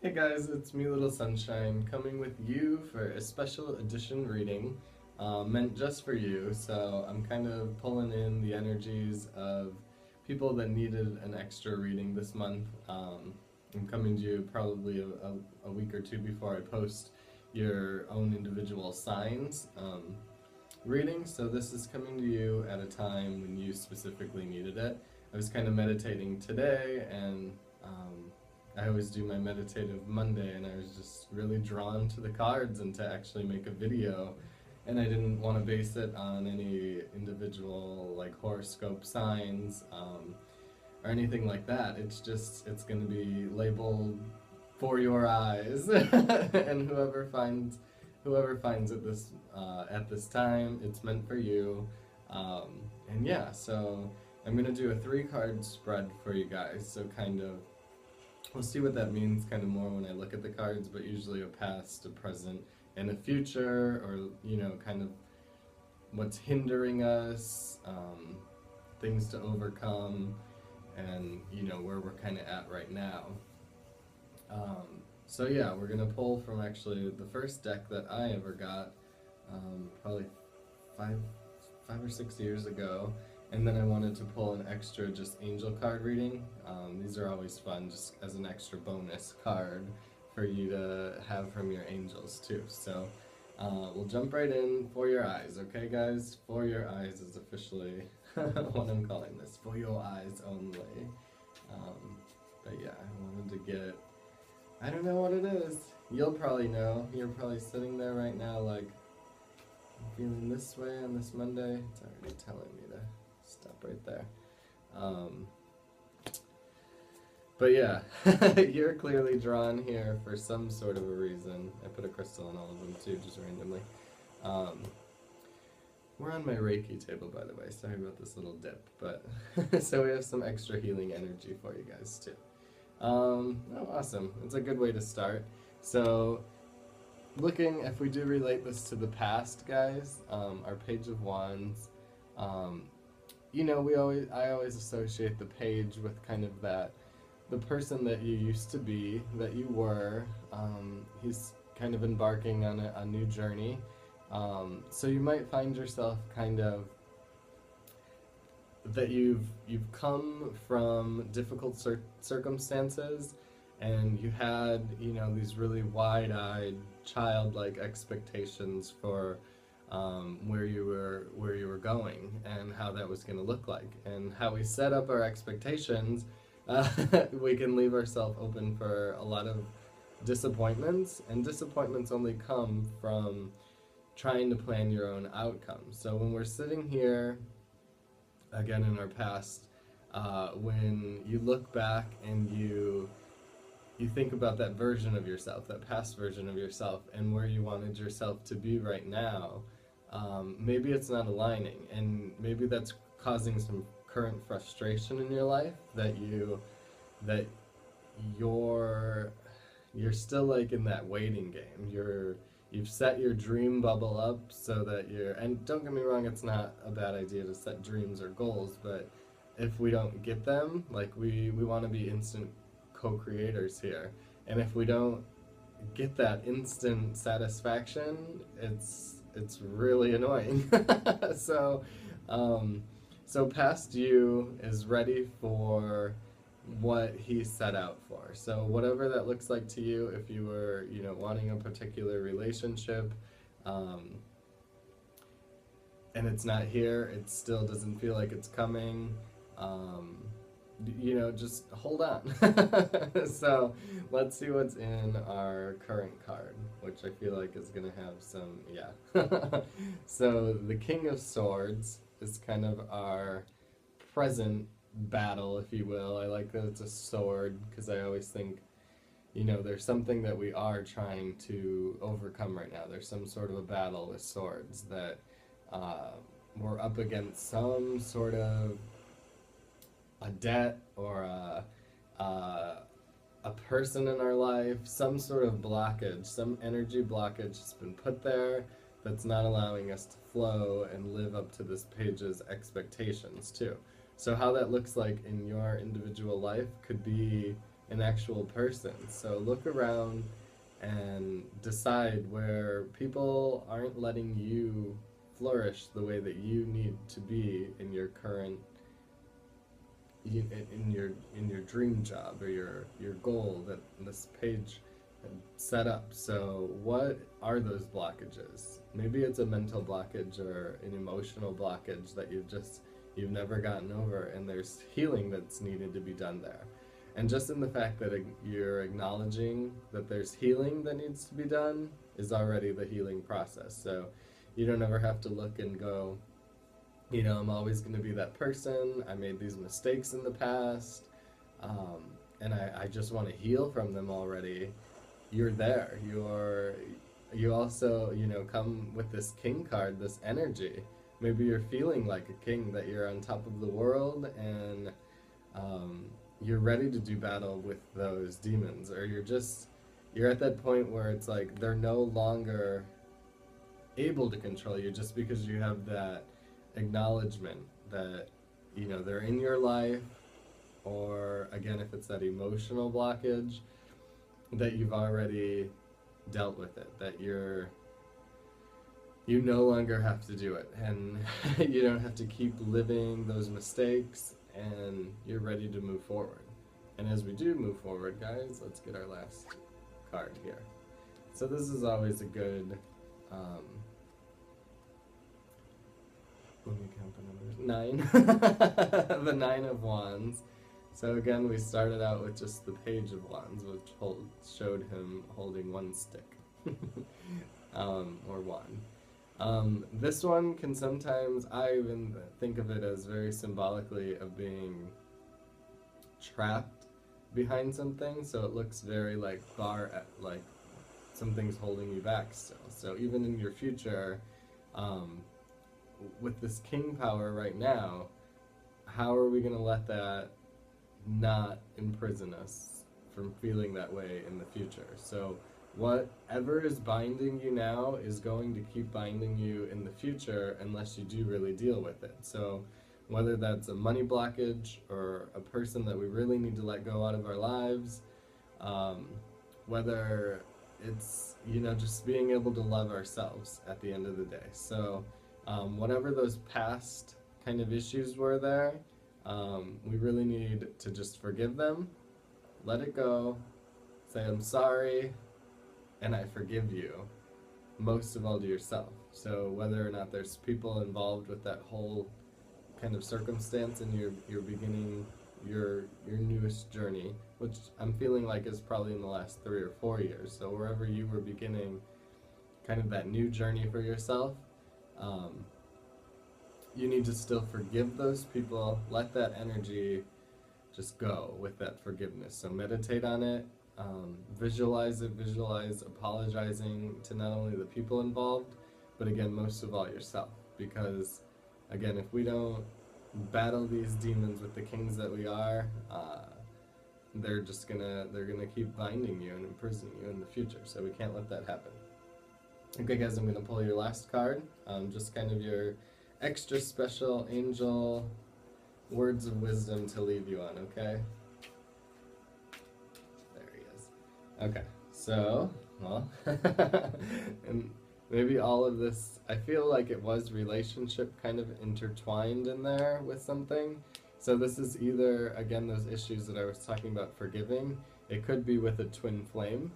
Hey guys, it's me, Little Sunshine, coming with you for a special edition reading meant just for you. So I'm kind of pulling in the energies of people that needed an extra reading this month. I'm coming to you probably a week or two before I post your own individual signs reading. So this is coming to you at a time when you specifically needed it. I was kind of meditating today and I always do my meditative Monday, and I was just really drawn to the cards and to actually make a video. And I didn't want to base it on any individual like horoscope signs or anything like that. It's going to be labeled for your eyes, and whoever finds it this at this time, it's meant for you. And yeah, so I'm gonna do a 3 card spread for you guys. So kind of we'll see what that means kind of more when I look at the cards, but usually a past, a present, and a future, or kind of what's hindering us, things to overcome, and where we're kind of at right now. So yeah, we're gonna pull from actually the first deck that I ever got, probably five, 5 or 6 years ago, and then I wanted to pull an extra just angel card reading. These are always fun, just as an extra bonus card for you to have from your angels too. So we'll jump right in. For your eyes, okay, guys? For your eyes is officially what I'm calling this. For your eyes only. But yeah, I wanted to get. I don't know what it is. You'll probably know. You're probably sitting there right now, like, I'm feeling this way on this Monday. It's already telling me to stop right there. Um, but yeah, you're clearly drawn here for some sort of a reason. I put a crystal on all of them too, just randomly. Um, we're on my Reiki table, by the way. Sorry about this little dip, but so we have some extra healing energy for you guys too. Oh, awesome. It's a good way to start. So, if we do relate this to the past, guys, our Page of Wands, um, I always associate the page with kind of the person that you used to be, that you were. He's kind of embarking on a new journey. So you might find yourself kind of that you've come from difficult circumstances, and you had these really wide-eyed childlike expectations for where you were going and how that was going to look like, and how we set up our expectations. We can leave ourselves open for a lot of disappointments, and disappointments only come from trying to plan your own outcomes. So when we're sitting here again in our past, when you look back and you think about that version of yourself, that past version of yourself, and where you wanted yourself to be right now, maybe it's not aligning, and maybe that's causing some current frustration in your life, that you're still like in that waiting game. You've set your dream bubble up so that and don't get me wrong, it's not a bad idea to set dreams or goals, but if we don't get them, like we want to be instant co-creators here. And if we don't get that instant satisfaction, it's really annoying. so so past you is ready for what he set out for. So whatever that looks like to you, if you were, wanting a particular relationship, and it's not here, it still doesn't feel like it's coming, just hold on. So let's see what's in our current card, which I feel like is going to have some, yeah. So the King of Swords is kind of our present battle, if you will. I like that it's a sword because I always think, there's something that we are trying to overcome right now. There's some sort of a battle with swords that we're up against, some sort of a debt or a person in our life, some sort of blockage, some energy blockage has been put there that's not allowing us to flow and live up to this page's expectations too. So how that looks like in your individual life could be an actual person. So look around and decide where people aren't letting you flourish the way that you need to be in your current in your dream job or your goal that this page had set up. So what are those blockages? Maybe it's a mental blockage or an emotional blockage that you've never gotten over, and there's healing that's needed to be done there. And just in the fact that you're acknowledging that there's healing that needs to be done is already the healing process. So you don't ever have to look and go, I'm always going to be that person. I made these mistakes in the past, and I just want to heal from them already. You're there. You also, come with this king card, this energy. Maybe you're feeling like a king, that you're on top of the world, and you're ready to do battle with those demons, or you're at that point where it's like they're no longer able to control you just because you have that acknowledgement that they're in your life, or again, if it's that emotional blockage, that you've already dealt with it, that you no longer have to do it, and you don't have to keep living those mistakes, and you're ready to move forward. And as we do move forward, guys, let's get our last card here. So this is always a good let me count the numbers. 9. The 9 of Wands. So again, we started out with just the Page of Wands, which showed him holding one stick. Or wand. This one can sometimes, I even think of it as very symbolically of being trapped behind something, so it looks very like like something's holding you back still. So even in your future, with this king power right now, how are we going to let that not imprison us from feeling that way in the future? So whatever is binding you now is going to keep binding you in the future unless you do really deal with it. So whether that's a money blockage or a person that we really need to let go out of our lives, whether it's just being able to love ourselves at the end of the day. So whatever those past kind of issues were there, we really need to just forgive them, let it go, say I'm sorry, and I forgive you, most of all to yourself. So whether or not there's people involved with that whole kind of circumstance in your beginning, your newest journey, which I'm feeling like is probably in the last 3 or 4 years. So wherever you were beginning kind of that new journey for yourself, you need to still forgive those people, let that energy just go with that forgiveness. So meditate on it, visualize apologizing to not only the people involved, but again, most of all yourself. Because again, if we don't battle these demons with the kings that we are, they're gonna keep binding you and imprisoning you in the future. So we can't let that happen. Okay guys, I'm gonna pull your last card, just kind of your extra special angel words of wisdom to leave you on, okay? There he is. Okay, so, well, and maybe all of this, I feel like it was relationship kind of intertwined in there with something. So this is either, again, those issues that I was talking about forgiving. It could be with a twin flame.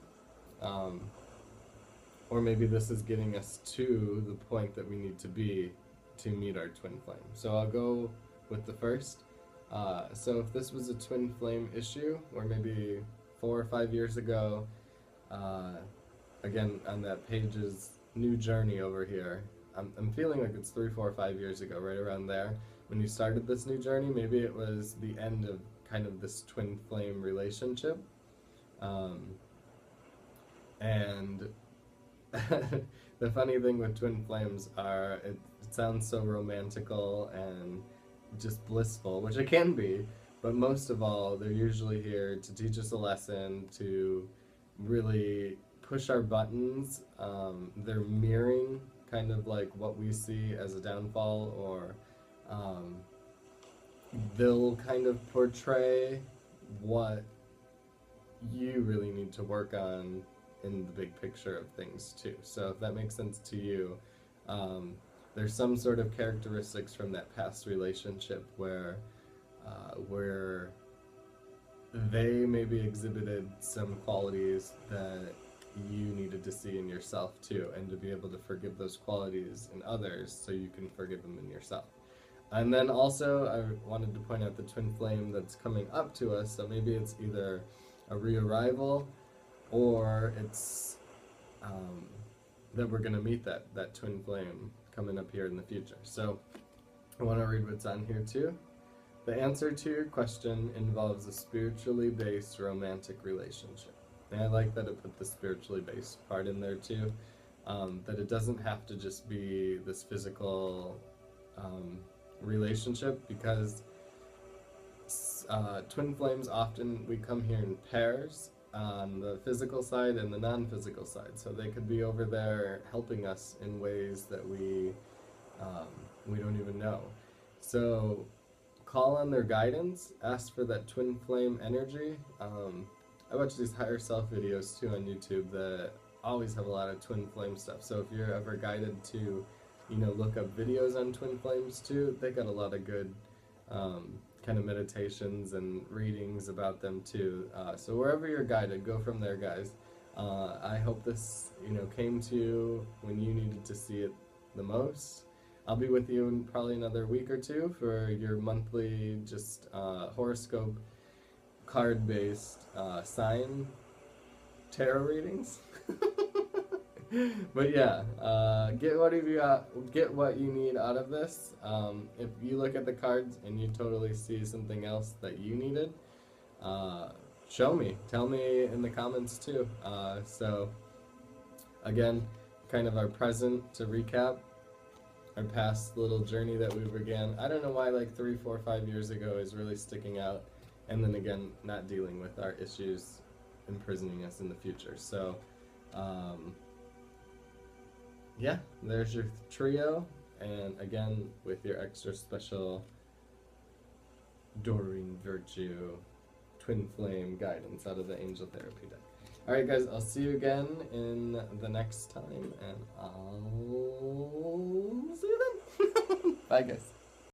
Or maybe this is getting us to the point that we need to be to meet our twin flame. So I'll go with the first. So if this was a twin flame issue, or maybe 4 or 5 years ago, again, on that page's new journey over here, I'm feeling like it's 3, 4, 5 years ago, right around there, when you started this new journey. Maybe it was the end of kind of this twin flame relationship. And the funny thing with twin flames are, it sounds so romantical and just blissful, which it can be, but most of all, they're usually here to teach us a lesson, to really push our buttons. They're mirroring kind of like what we see as a downfall, or they'll kind of portray what you really need to work on in the big picture of things too. So if that makes sense to you, there's some sort of characteristics from that past relationship where they maybe exhibited some qualities that you needed to see in yourself too, and to be able to forgive those qualities in others so you can forgive them in yourself. And then also, I wanted to point out the twin flame that's coming up to us. So maybe it's either a re-arrival, or it's that we're going to meet that twin flame coming up here in the future. So I want to read what's on here too. The answer to your question involves a spiritually based romantic relationship. And I like that it put the spiritually based part in there too. That it doesn't have to just be this physical relationship, because twin flames often, we come here in pairs on the physical side and the non-physical side. So they could be over there helping us in ways that we don't even know. So call on their guidance, ask for that twin flame energy. I watch these higher self videos too on YouTube that always have a lot of twin flame stuff. So if you're ever guided to, look up videos on twin flames too, they got a lot of good kind of meditations and readings about them too. So wherever you're guided, go from there, guys. I hope this, came to you when you needed to see it the most. I'll be with you in probably another week or two for your monthly just horoscope card-based sign tarot readings. But yeah, get what you need out of this. If you look at the cards and you totally see something else that you needed, show me. Tell me in the comments too. So again, kind of our present to recap. Our past little journey that we began. I don't know why like 3, 4, 5 years ago is really sticking out, and then again not dealing with our issues imprisoning us in the future. So yeah, there's your trio, and again with your extra special Doreen Virtue twin flame guidance out of the Angel Therapy deck. Alright guys, I'll see you again in the next time, and I'll see you then. Bye guys.